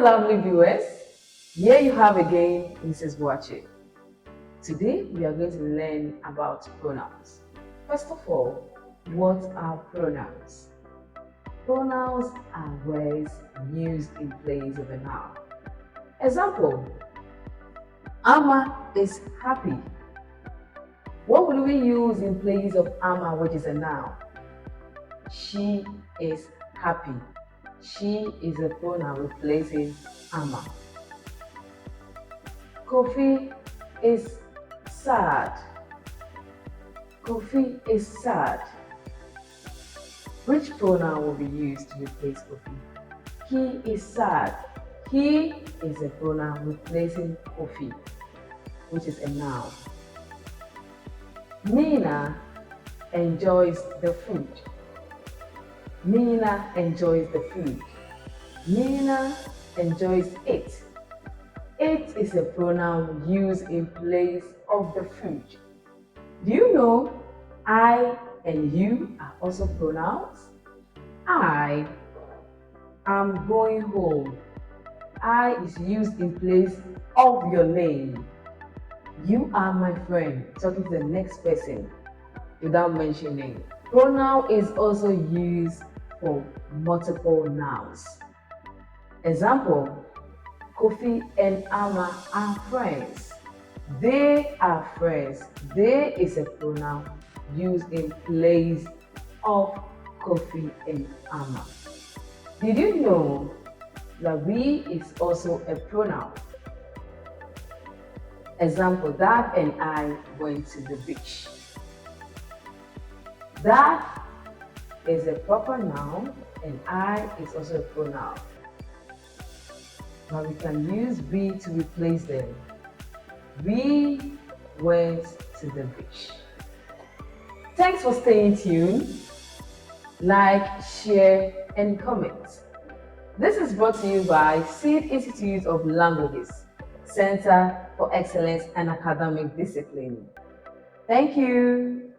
lovely viewers. Here you have again Mrs. Boache. Today we are going to learn about pronouns. First of all, what are pronouns? Pronouns are words used in place of a noun. Example: Amma is happy. What would we use in place of Amma, which is a noun? She is happy. She is a pronoun replacing Amma. Kofi is sad. Kofi is sad. Which pronoun will be used to replace Kofi? He is sad. He is a pronoun replacing Kofi, which is a noun. Mina enjoys the food. Mina enjoys the food. Mina enjoys it. It is a pronoun used in place of the food. Do you know I and you are also pronouns? I am going home. I is used in place of your name. You are my friend, talking to the next person without mentioning. Pronoun is also used for multiple nouns. Example: Kofi and Amma are friends. They are friends. They is a pronoun used in place of Kofi and Amma. Did you know that we is also a pronoun? Example: Dad and I went to the beach. Dad is a proper noun and I is also a pronoun. But we can use we to replace them. We went to the beach. Thanks for staying tuned. Like, share, and comment. This is brought to you by Seed Institute of Languages, Center for Excellence and Academic Discipline. Thank you.